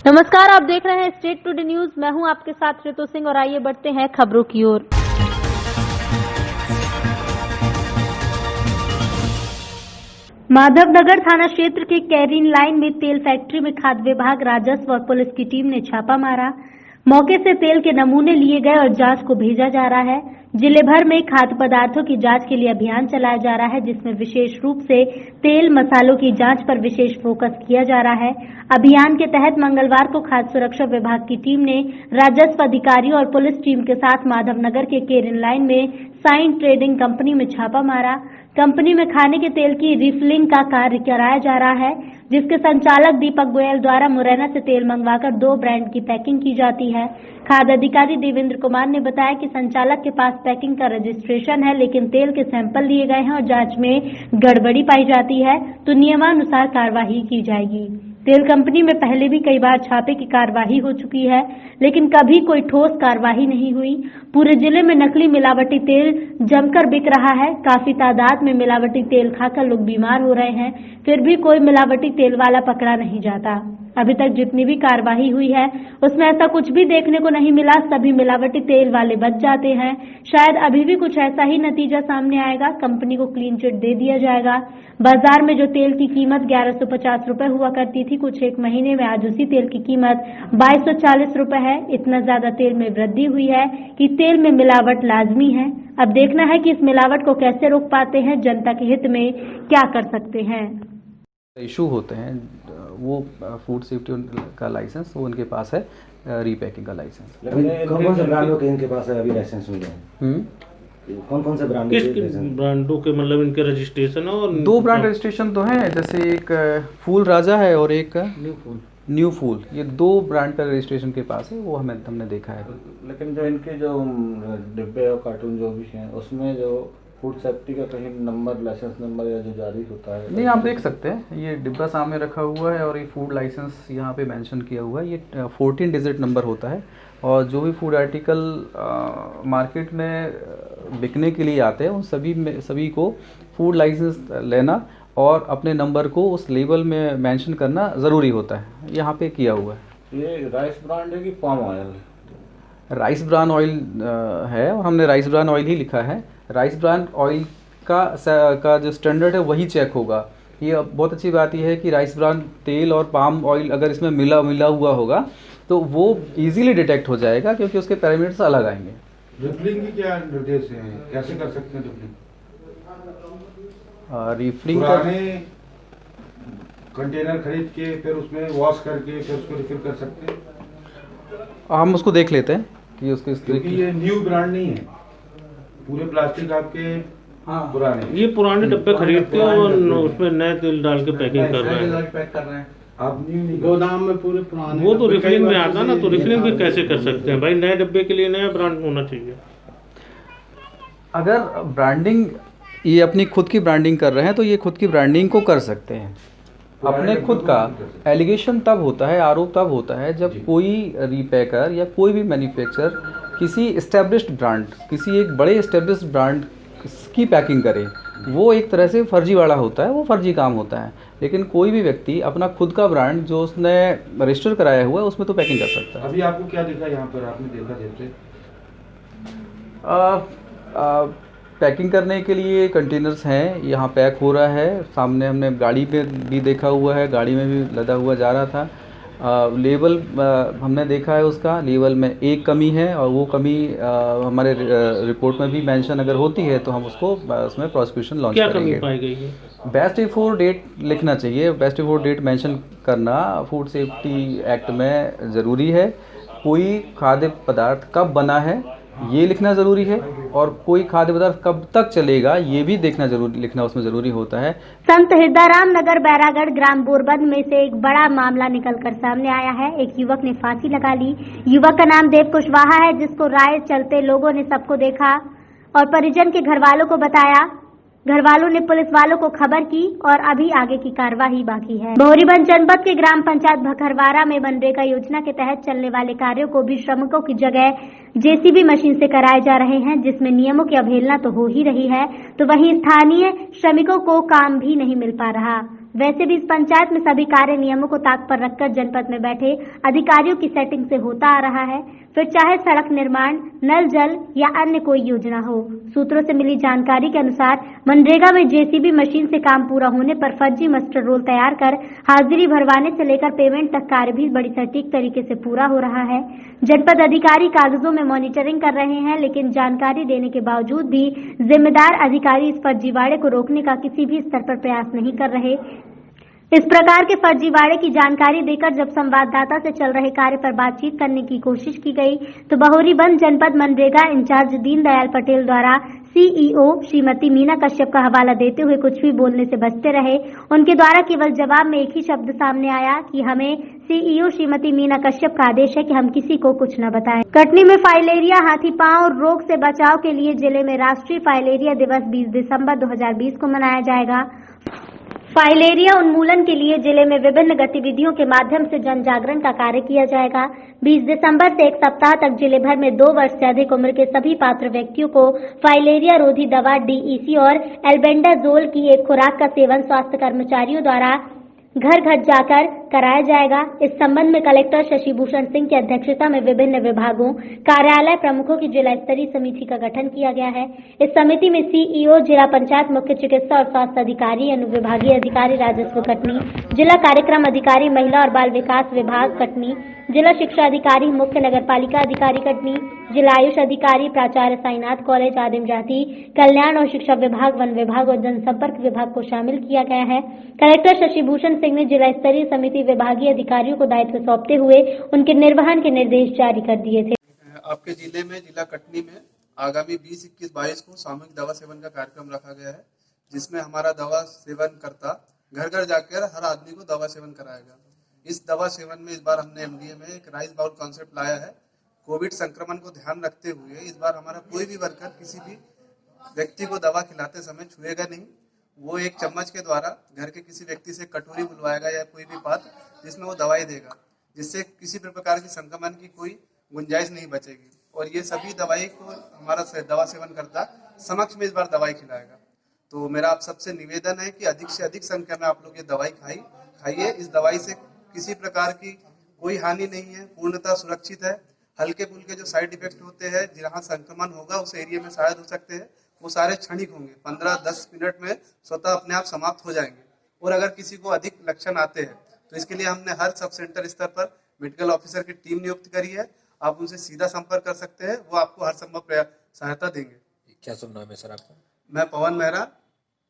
नमस्कार, आप देख रहे हैं स्टेट टुडे न्यूज। मैं हूं आपके साथ ऋतु सिंह और आइए बढ़ते हैं खबरों की ओर। माधवनगर थाना क्षेत्र के कैरीन लाइन में तेल फैक्ट्री में खाद्य विभाग, राजस्व और पुलिस की टीम ने छापा मारा। मौके से तेल के नमूने लिए गए और जांच को भेजा जा रहा है। जिले भर में खाद्य पदार्थों की जांच के लिए अभियान चलाया जा रहा है, जिसमें विशेष रूप से तेल मसालों की जांच पर विशेष फोकस किया जा रहा है। अभियान के तहत मंगलवार को खाद्य सुरक्षा विभाग की टीम ने राजस्व अधिकारियों और पुलिस टीम के साथ माधवनगर के केरिन लाइन में साइन ट्रेडिंग कंपनी में छापा मारा। कंपनी में खाने के तेल की रिफिलिंग का कार्य कराया जा रहा है, जिसके संचालक दीपक गोयल द्वारा मुरैना से तेल मंगवाकर 2 ब्रांड की पैकिंग की जाती है। खाद्य अधिकारी देवेंद्र कुमार ने बताया कि संचालक के पास पैकिंग का रजिस्ट्रेशन है, लेकिन तेल के सैंपल लिए गए हैं और जांच में गड़बड़ी पाई जाती है तो नियमानुसार कार्रवाई की जाएगी। तेल कंपनी में पहले भी कई बार छापे की कार्रवाई हो चुकी है, लेकिन कभी कोई ठोस कार्रवाई नहीं हुई। पूरे जिले में नकली मिलावटी तेल जमकर बिक रहा है। काफी तादाद में मिलावटी तेल खाकर लोग बीमार हो रहे हैं, फिर भी कोई मिलावटी तेल वाला पकड़ा नहीं जाता। अभी तक जितनी भी कार्रवाई हुई है उसमें ऐसा कुछ भी देखने को नहीं मिला। सभी मिलावटी तेल वाले बच जाते हैं। शायद अभी भी कुछ ऐसा ही नतीजा सामने आएगा। कंपनी को क्लीन चिट दे दिया जाएगा। बाजार में जो तेल की कीमत 1150 रुपए हुआ करती थी कुछ एक महीने में, आज उसी तेल की कीमत 2240 रुपए है। इतना ज्यादा तेल में वृद्धि हुई है कि तेल में मिलावट लाजमी है। अब देखना है कि इस मिलावट को कैसे रोक पाते हैं, जनता के हित में क्या कर सकते हैं। इशू होते हैं वो फूड सेफ्टी का लाइसेंस वो उनके पास है, रीपैकिंग का लाइसेंस। कौन से ब्रांडों के इनके पास है अभी लाइसेंस मिले हैं? कौन से ब्रांड किस ब्रांडों के मतलब इनके रजिस्ट्रेशन है? और 2 ब्रांड रजिस्ट्रेशन तो हैं, जैसे एक फूल राजा है और एक न्यू फूल। ये 2 ब्रांड का रजिस्ट्रेशन के पास है, वो हमने देखा है। लेकिन जो इनके जो डिब्बे और कार्टून जो भी हैं उसमें जो फूड सेफ्टी का कहीं नंबर, लाइसेंस नंबर या जो जारी होता है नहीं, आप देख सकते हैं ये डिब्बा सामने रखा हुआ है और ये फूड लाइसेंस यहाँ पे मेंशन किया हुआ है। ये 14 डिजिट नंबर होता है और जो भी फूड आर्टिकल मार्केट में बिकने के लिए आते हैं उन सभी को फूड लाइसेंस लेना और अपने नंबर को उस लेबल में मेंशन करना ज़रूरी होता है। यहाँ पे किया हुआ है। ये राइस ब्रांड है कि palm oil? Rice bran oil है और हमने राइस ब्रान ऑयल ही लिखा है। राइस ब्रान ऑयल का जो स्टैंडर्ड है वही चेक होगा। ये बहुत अच्छी बात यह है कि राइस ब्रान तेल और पाम ऑयल अगर इसमें मिला हुआ होगा तो वो इजीली डिटेक्ट हो जाएगा, क्योंकि उसके पैरामीटर्स अलग आएंगे। रिफिलिंग की क्या निर्देश हैं, कैसे कर सकते हैं रिफिलिंग? रिफिलिंग पुराने कंटेनर खरीद के फिर उसमें वॉश करके फिर उसको रिफिल कर सकते हैं। हम उसको देख लेते हैं कि उसको क्योंकि ये न्यू ब्रांड नहीं है, पूरे प्लास्टिक आपके पुराने। ये पुराने डब्बे खरीदते हैं और उसमें नए तेल डाल के पैकिंग कर रहे हैं। आप न्यू नहीं, गोदाम में पूरे पुराने, वो तो रिफिलिंग में आता ना, तो रिफिलिंग भी कैसे कर सकते हैं भाई? नए डब्बे के लिए नया ब्रांड होना चाहिए। अगर ब्रांडिंग ये अपनी खुद की ब्रांडिंग कर रहे हैं तो ये खुद की ब्रांडिंग को कर सकते हैं। अपने खुद का एलिगेशन तब होता है, आरोप तब होता है जब कोई रीपैकर या कोई भी मैन्युफैक्चरर किसी इस्टेब्लिश्ड ब्रांड, किसी एक बड़े इस्टेब्लिश्ड ब्रांड की पैकिंग करे। वो एक तरह से फर्जी वाला होता है, वो फर्जी काम होता है। लेकिन कोई भी व्यक्ति अपना खुद का ब्रांड जो उसने रजिस्टर कराया हुआ है उसमें तो पैकिंग कर सकता है। अभी आपको क्या दिखा यहाँ पर, आपने देखा जैसे पैकिंग करने के लिए कंटेनर्स हैं, यहाँ पैक हो रहा है। सामने हमने गाड़ी में भी देखा हुआ है, गाड़ी में भी लदा हुआ जा रहा था। लेवल हमने देखा है, उसका लेवल में एक कमी है और वो कमी हमारे रिपोर्ट में भी मेंशन अगर होती है तो हम उसको उसमें प्रोसिक्यूशन लॉन्च करेंगे। क्या कमी पाई गई है? बेस्ट बिफोर डेट लिखना चाहिए। बेस्ट बिफोर डेट मेंशन करना फूड सेफ्टी एक्ट में ज़रूरी है। कोई खाद्य पदार्थ कब बना है ये लिखना ज़रूरी है और कोई खाद्य पदार्थ कब तक चलेगा ये भी लिखना उसमें ज़रूरी होता है। संत हिरदाराम नगर बैरागढ़ ग्राम बोरबंद में से एक बड़ा मामला निकलकर सामने आया है। एक युवक ने फांसी लगा ली। युवक का नाम देव कुशवाहा है, जिसको राय चलते लोगों ने सबको देखा और परिजन के घर वालों को बताया। घर वालों ने पुलिस वालों को खबर की और अभी आगे की कार्यवाही बाकी है। भोरीबंद जनपद के ग्राम पंचायत भखरवारा में मनरेगा योजना के तहत चलने वाले कार्यों को भी श्रमिकों की जगह जेसीबी मशीन से कराए जा रहे हैं, जिसमें नियमों की अवहेलना तो हो ही रही है, तो वहीं स्थानीय श्रमिकों को काम भी नहीं मिल पा रहा। वैसे भी इस पंचायत में सभी कार्य नियमों को ताक पर रखकर जनपद में बैठे अधिकारियों की सेटिंग से होता आ रहा है, फिर चाहे सड़क निर्माण, नल जल या अन्य कोई योजना हो। सूत्रों से मिली जानकारी के अनुसार मनरेगा में जेसीबी मशीन से काम पूरा होने पर फर्जी मास्टर रोल तैयार कर हाजिरी भरवाने से लेकर पेमेंट तक कार्य भी बड़ी सटीक तरीके से पूरा हो रहा है। जनपद अधिकारी कागजों में मॉनिटरिंग कर रहे हैं, लेकिन जानकारी देने के बावजूद भी जिम्मेदार अधिकारी इस फर्जीवाड़े को रोकने का किसी भी स्तर पर प्रयास नहीं कर रहे। इस प्रकार के फर्जीवाड़े की जानकारी देकर जब संवाददाता से चल रहे कार्य पर बातचीत करने की कोशिश की गई तो बहोरीबंद जनपद मनरेगा इंचार्ज दीनदयाल पटेल द्वारा सीईओ श्रीमती मीना कश्यप का हवाला देते हुए कुछ भी बोलने से बचते रहे। उनके द्वारा केवल जवाब में एक ही शब्द सामने आया कि हमें सीईओ श्रीमती मीना कश्यप का आदेश है कि हम किसी को कुछ न बताएं। कटनी में फाइलेरिया, हाथी पांव रोग से बचाव के लिए जिले में राष्ट्रीय फाइलेरिया दिवस 20 दिसंबर 2020 को मनाया जाएगा। फाइलेरिया उन्मूलन के लिए जिले में विभिन्न गतिविधियों के माध्यम से जन जागरण का कार्य किया जाएगा। 20 दिसंबर से एक सप्ताह तक जिले भर में 2 वर्ष से अधिक उम्र के सभी पात्र व्यक्तियों को फाइलेरिया रोधी दवा डीईसी और एल्बेंडाजोल की एक खुराक का सेवन स्वास्थ्य कर्मचारियों द्वारा घर घर जाकर कराया जाएगा। इस संबंध में कलेक्टर शशि भूषण सिंह की अध्यक्षता में विभिन्न विभागों, कार्यालय प्रमुखों की जिला स्तरीय समिति का गठन किया गया है। इस समिति में सीईओ, जिला पंचायत मुख्य चिकित्सा और स्वास्थ्य अधिकारी, अनुविभागीय अधिकारी राजस्व कटनी, जिला कार्यक्रम अधिकारी महिला और बाल विकास विभाग कटनी, जिला शिक्षा अधिकारी, मुख्य नगरपालिका अधिकारी कटनी, जिला आयुष अधिकारी, प्राचार्य साईनाथ कॉलेज, आदिम जाति कल्याण और शिक्षा विभाग, वन विभाग और जनसंपर्क विभाग को शामिल किया गया है। कलेक्टर शशि भूषण सिंह ने जिला स्तरीय समिति विभागीय अधिकारियों को दायित्व सौंपते हुए उनके निर्वहन के निर्देश जारी कर दिए थे। आपके जिले में, जिला कटनी में आगामी 20, 21, 22 को सामूहिक दवा सेवन का कार्यक्रम रखा गया है, जिसमें हमारा दवा सेवन करता घर घर जाकर हर आदमी को दवा सेवन कराएगा। इस दवा सेवन में इस बार हमने एमडीए में एक राइस बाउल कॉन्सेप्ट लाया है। कोविड संक्रमण को ध्यान रखते हुए इस बार हमारा कोई भी वर्कर किसी भी व्यक्ति को दवा खिलाते समय छुएगा नहीं। वो एक चम्मच के द्वारा घर के किसी व्यक्ति से कटोरी बुलवाएगा या कोई भी पात्र जिसमें वो दवाई देगा, जिससे किसी भी प्रकार की संक्रमण की कोई गुंजाइश नहीं बचेगी। और ये सभी दवाई को हमारा दवा सेवन करता समक्ष में इस बार दवाई खिलाएगा। तो मेरा आप सबसे निवेदन है कि अधिक से अधिक संख्या में आप लोग ये दवाई खाइए। इस दवाई से किसी प्रकार की कोई हानि नहीं है, पूर्णतः सुरक्षित है। हल्के फुल्के जो साइड इफेक्ट होते हैं, जहाँ संक्रमण होगा उस एरिया में शायद हो सकते हैं, वो सारे क्षणिक होंगे, 15-10 मिनट में स्वतः अपने आप समाप्त हो जाएंगे। और अगर किसी को अधिक लक्षण आते हैं तो इसके लिए हमने हर सब सेंटर स्तर पर मेडिकल ऑफिसर की टीम नियुक्त करी है। आप उनसे सीधा संपर्क कर सकते हैं, वो आपको हर संभव सहायता देंगे। क्या शुभ नाम है सर आपका? मैं पवन मेहरा,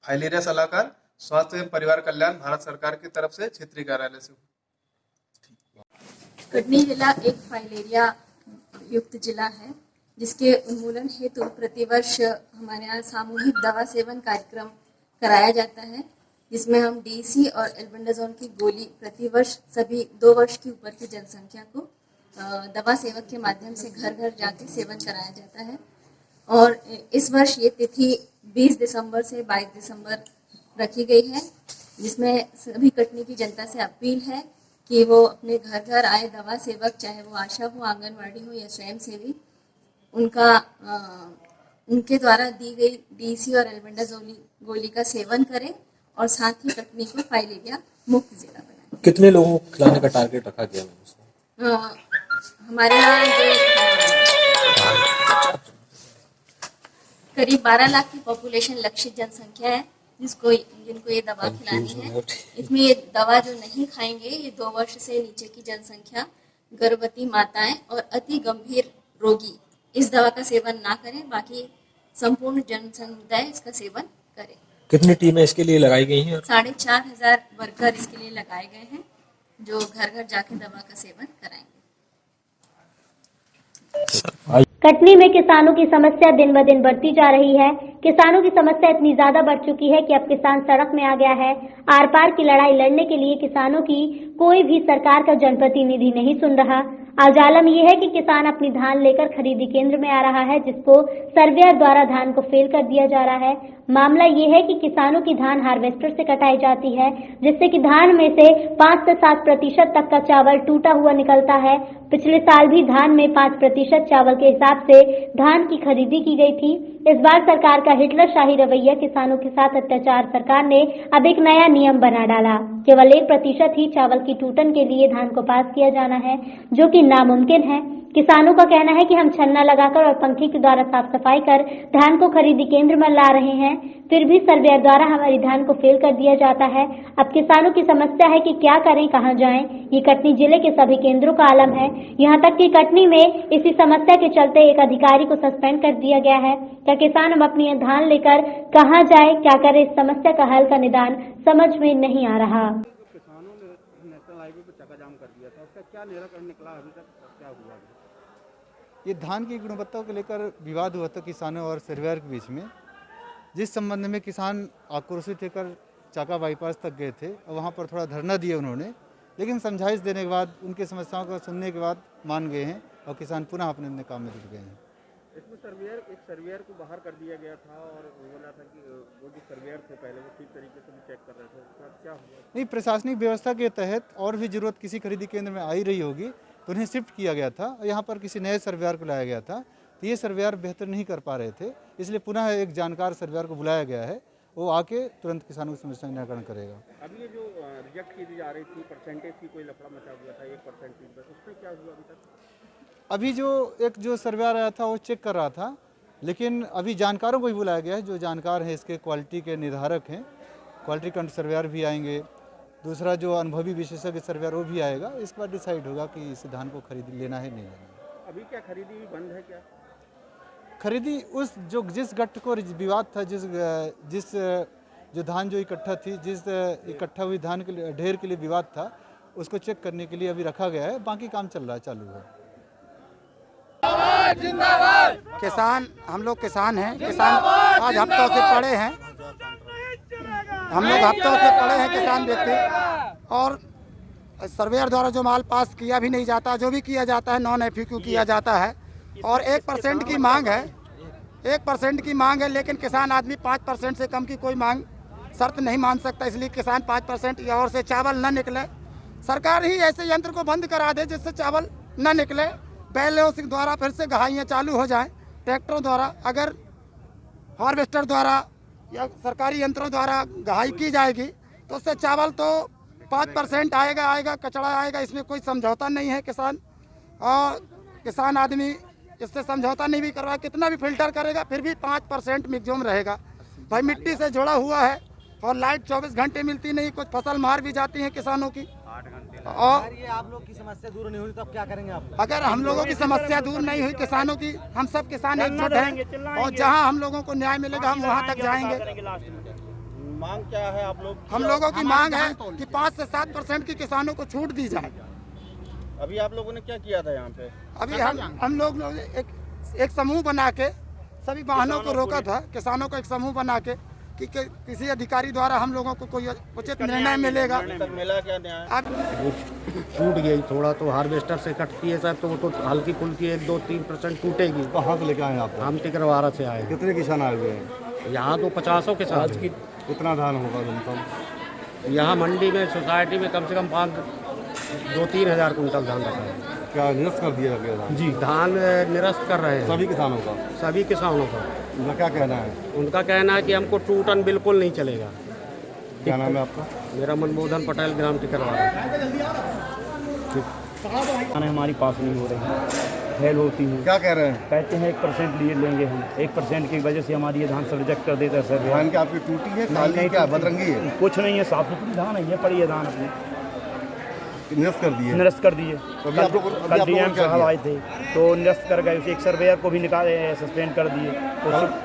फाइलेरिया सलाहकार, स्वास्थ्य एवं परिवार कल्याण, भारत सरकार की तरफ से क्षेत्रीय कार्यालय से। कटनी जिला एक फाइलेरिया युक्त जिला है, जिसके उन्मूलन हेतु प्रतिवर्ष हमारे यहाँ सामूहिक दवा सेवन कार्यक्रम कराया जाता है, जिसमें हम डीसी और एल्बेंडाजोल की गोली प्रतिवर्ष सभी 2 वर्ष की ऊपर की जनसंख्या को दवा सेवक के माध्यम से घर घर जाकर सेवन कराया जाता है। और इस वर्ष ये तिथि 20 दिसंबर से 22 दिसंबर रखी गई है, जिसमें सभी कटनी की जनता से अपील है कि वो अपने घर घर आए दवा सेवक, चाहे वो आशा हो, आंगनवाड़ी हो या स्वयं सेवी, उनके द्वारा दी गई डीसी और एल्बेंडाजोल गोली का सेवन करें और साथ ही कटनी को फाइलेरिया मुक्त जिला बनाएं। कितने लोगों को खिलाने का टारगेट रखा गया है? हमारे यहाँ करीब 12 लाख की पॉपुलेशन लक्षित जनसंख्या है, जिनको ये दवा खिलानी है। इसमें ये दवा जो नहीं खाएंगे, ये 2 वर्ष से नीचे की जनसंख्या, गर्भवती माताएं और अति गंभीर रोगी इस दवा का सेवन ना करें, बाकी संपूर्ण जन समुदाय इसका सेवन करे। कितनी टीमें इसके लिए लगाई गई हैं? 4,500 वर्कर इसके लिए लगाए गए हैं, जो घर घर जाके दवा का सेवन कराएंगे। कटनी में किसानों की समस्या दिन ब दिन बढ़ती जा रही है। किसानों की समस्या इतनी ज्यादा बढ़ चुकी है कि अब किसान सड़क में आ गया है। आर पार की लड़ाई लड़ने के लिए किसानों की कोई भी सरकार का जनप्रतिनिधि नहीं सुन रहा। आजालम ये है कि किसान अपनी धान लेकर खरीदी केंद्र में आ रहा है, जिसको सर्वेयर द्वारा धान को फेल कर दिया जा रहा है। मामला ये है कि किसानों की धान हार्वेस्टर से कटाई जाती है, जिससे कि धान में से 5 से 7% तक का चावल टूटा हुआ निकलता है। पिछले साल भी धान में 5% चावल के हिसाब से धान की खरीदी की गई थी। इस बार सरकार का हिटलरशाही रवैया किसानों के साथ अत्याचार सरकार ने अब एक नया नियम बना डाला। केवल 1% ही चावल की टूटन के लिए धान को पास किया जाना है, जो कि नामुमकिन है। किसानों का कहना है कि हम छन्ना लगाकर और पंखी के द्वारा साफ सफाई कर धान को खरीदी केंद्र में ला रहे हैं, फिर भी सर्वेयर द्वारा हमारी धान को फेल कर दिया जाता है। अब किसानों की समस्या है कि क्या करें, कहां जाएं। ये कटनी जिले के सभी केंद्रों का आलम है। यहां तक कि कटनी में इसी समस्या के चलते एक अधिकारी को सस्पेंड कर दिया गया है। क्या किसान अब अपनी धान लेकर कहां जाए, क्या करे, इस समस्या का हल का निदान समझ में नहीं आ रहा। किसानों ने नेशनल हाईवे पर चक्का जाम कर दिया था, उसका क्या निराकरण निकला अभी तक, क्या हुआ? ये धान की गुणवत्ता को लेकर विवाद हुआ था किसानों और सर्वेयर के बीच में, जिस संबंध में किसान आक्रोशित होकर चाका बाईपास तक गए थे और वहाँ पर थोड़ा धरना दिया उन्होंने, लेकिन समझाइश देने के बाद, उनकी समस्याओं को सुनने के बाद मान गए हैं और किसान पुनः अपने अपने काम में जुट गए हैं। इसमें एक सर्वेयर को बाहर कर दिया गया था और बोला था कि वो जो सर्वेयर थे पहले वो ठीक तरीके से चेक कर रहे थे, उसका क्या हुआ? नहीं, प्रशासनिक व्यवस्था के तहत और भी जरूरत किसी खरीदी केंद्र में आई रही होगी तो उन्हें शिफ्ट किया गया था। यहाँ पर किसी नए सर्वेयर को लाया गया था, तो ये सर्वेयर बेहतर नहीं कर पा रहे थे, इसलिए पुनः एक जानकार सर्वेयर को बुलाया गया है। वो आके तुरंत किसानों की समस्या का निराकरण करेगा। अभी ये जो रिजेक्ट की जा रही थी परसेंटेज की कोई लफड़ा मचा हुआ था 1% बस, उसमें क्या हुआ अभी तक? अभी जो सर्वेयर आया था वो चेक कर रहा था, लेकिन अभी जानकारों को भी बुलाया गया है। जो जानकार हैं इसके क्वालिटी के निर्धारक हैं, क्वालिटी कंट्रोल सर्वेयर भी आएंगे, दूसरा जो अनुभवी विशेषज्ञ सर्वेयर वो भी आएगा। इसके बाद डिसाइड होगा कि इस धान को खरीद लेना है नहीं लेना। अभी क्या खरीदी बंद है क्या? खरीदी जिस गट्ठ को विवाद था, जिस जो धान जो इकट्ठा थी, जिस इकट्ठा हुई धान के लिए ढेर के लिए विवाद था, उसको चेक करने के लिए अभी रखा गया है। बाकी काम चल रहा है, चालू है। किसान, हम लोग किसान हैं, किसान आज हफ्तों से पड़े हैं, हम लोग हफ्तों से पड़े हैं किसान व्यक्ति, और सर्वेयर द्वारा जो माल पास किया भी नहीं जाता, जो भी किया जाता है नॉन एफक्यू किया जाता है, और 1% की मांग है, 1% की मांग है, लेकिन किसान आदमी 5% से कम की कोई मांग शर्त नहीं मान सकता, इसलिए किसान 5% या और से चावल न निकले। सरकार ही ऐसे यंत्र को बंद करा दे जिससे चावल न निकले, बैलों से द्वारा फिर से गहाइयाँ चालू हो जाएं, ट्रैक्टरों द्वारा, अगर हार्वेस्टर द्वारा या सरकारी यंत्रों द्वारा गहाई की जाएगी तो उससे चावल तो 5% आएगा, कचरा आएगा, इसमें कोई समझौता नहीं है। किसान आदमी इससे समझौता नहीं भी करवा, कितना भी फिल्टर करेगा फिर भी 5% मैक्सिमम रहेगा। भाई मिट्टी से जुड़ा हुआ है और लाइट 24 घंटे मिलती नहीं, कुछ फसल मार भी जाती है किसानों की। और ये आप लोग की समस्या दूर नहीं हुई तो अब क्या करेंगे आप? अगर हम लोगों की समस्या दूर नहीं हुई किसानों की, हम सब किसान एकजुट हैं और जहां हम लोगों को न्याय मिलेगा हम वहां तक जाएंगे। मांग क्या है आप लोग? हम लोगों की मांग है कि 5 से 7% की किसानों को छूट दी जाए। अभी आप लोगों ने क्या किया था यहाँ पे? अभी हम लोग एक समूह बना के सभी वाहनों को रोका था, किसानों को एक समूह बना के कि किसी अधिकारी द्वारा हम लोगों को कोई उचित निर्णय मिलेगा। मिला क्या न्याय? अब टूट गई थोड़ा तो हार्वेस्टर से कटती है साहब, तो वो तो हल्की फुल्की 1-2-3% टूटेगी। कहाँ से लेके आए आप? हम टिकरवाड़ा से आए। कितने किसान आए हुए हैं यहाँ? तो 50 के साथ। कितना धान होगा न्यूनतम? यहाँ मंडी में सोसाइटी में कम से कम 2-3 हज़ार कुंटल धान रखा है। क्या निरस्त कर दिया गया धान? जी, धान निरस्त कर रहे हैं सभी किसानों का? सभी किसानों का। उनका क्या कहना है? उनका कहना है कि हमको टूटन बिल्कुल नहीं चलेगा। क्या नाम है आपका? मेरा मनमोहन पटेल, ग्राम टिकरवाड़ा। हमारी पास नहीं हो रही है, फेल होती है। क्या कह रहे हैं? कहते हैं 1% लिए लेंगे हम, 1% की वजह से हमारी ये धान सब रिजेक्ट कर देता है सर। धान की आपकी टूटी है, काली क्या बदरंगी है? कुछ नहीं है, साफ सुथरी धान है, ये पड़ी है धान अपनी। निरस्त कर दिए? निरस्त कर दिए। कल डीएम साहब आए थे तो निरस्त कर गए, एक सर्वेयर को भी निकाले, सस्पेंड कर दिए।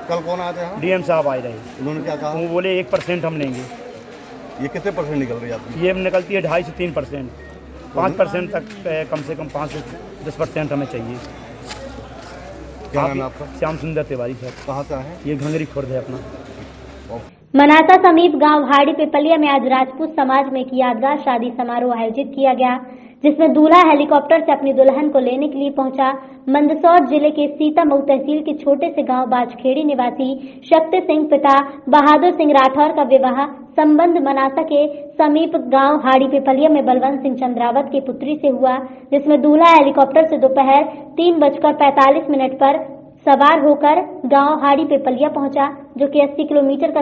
कल कौन आए थे? डीएम साहब आए रहे। उन्होंने क्या कहा? वो बोले 1% हम लेंगे। ये कितने % निकल रही है आपकी? ये निकलती है 2.5 से 3%, 5% तक कम से कम 5 से 10% हमें चाहिए। क्या नाम है आपका? श्याम सुंदर तिवारी सर। कहाँ से आए? ये घंगरी खुर्द है अपना। मनासा समीप गांव हाड़ी पिपलिया में आज राजपूत समाज में एक यादगार शादी समारोह आयोजित किया गया। जिसमें दूल्हा हेलीकॉप्टर से अपनी दुल्हन को लेने के लिए पहुंचा। मंदसौर जिले के सीतामऊ तहसील के छोटे से गांव बाजखेड़ी निवासी शक्ति सिंह पिता बहादुर सिंह राठौर का विवाह संबंध मनासा के समीप गांव हाड़ी पिपलिया में बलवंत सिंह चंद्रावत की पुत्री से हुआ, जिसमें दूल्हा हेलीकॉप्टर से दोपहर 3:45 पर सवार होकर गांव हाड़ी पिपलिया पहुंचा, जो कि 80 किलोमीटर का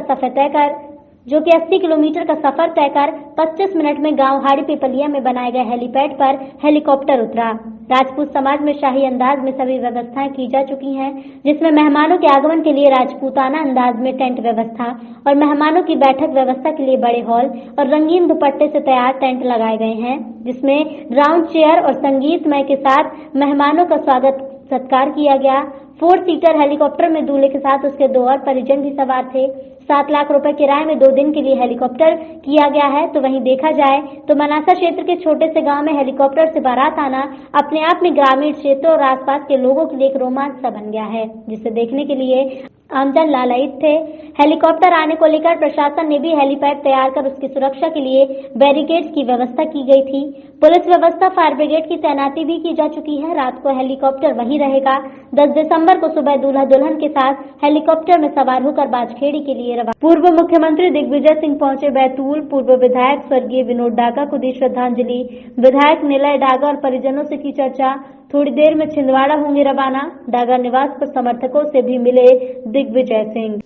सफर तय कर 25 मिनट में गांव हाड़ी पिपलिया में बनाए गए हेलीपैड पर हेलीकॉप्टर उतरा। राजपूत समाज में शाही अंदाज में सभी व्यवस्थाएं की जा चुकी हैं, जिसमें मेहमानों के आगमन के लिए राजपूताना अंदाज में टेंट व्यवस्था और मेहमानों की बैठक व्यवस्था के लिए बड़े हॉल और रंगीन दुपट्टे से तैयार टेंट लगाए गए हैं, जिसमें राउंड चेयर और संगीतमय के साथ मेहमानों का स्वागत सत्कार किया गया। 4 सीटर हेलीकॉप्टर में दूल्हे के साथ उसके 2 और परिजन भी सवार थे। 7 लाख रुपए किराए में 2 दिन के लिए हेलीकॉप्टर किया गया है। तो वहीं देखा जाए तो मनासा क्षेत्र के छोटे से गांव में हेलीकॉप्टर से बारात आना अपने आप में ग्रामीण क्षेत्रों और आसपास के लोगों के लिए एक रोमांच सा बन गया है, जिसे देखने के लिए आमजन लालायित थे। हेलीकॉप्टर आने को लेकर प्रशासन ने भी हेलीपैड तैयार कर उसकी सुरक्षा के लिए बैरिकेड्स की व्यवस्था की गई थी। पुलिस व्यवस्था, फायर ब्रिगेड की तैनाती भी की जा चुकी है। रात को हेलीकॉप्टर वहीं रहेगा। 10 दिसंबर को सुबह दूल्हा दुल्हन के साथ हेलीकॉप्टर में सवार होकर बाजखेड़ी के लिए रवाना। पूर्व मुख्यमंत्री दिग्विजय सिंह पहुंचे बैतूल। पूर्व विधायक स्वर्गीय विनोद डागा को दी श्रद्धांजलि। विधायक निलय डागा और परिजनों से की चर्चा। थोड़ी देर में छिंदवाड़ा होंगे रवाना। डागा निवास पर समर्थकों से भी मिले दिग्विजय सिंह।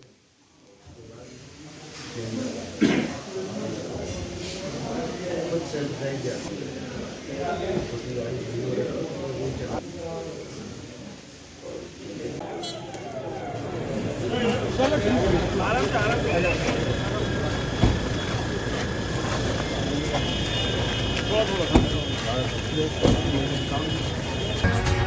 थोड़ा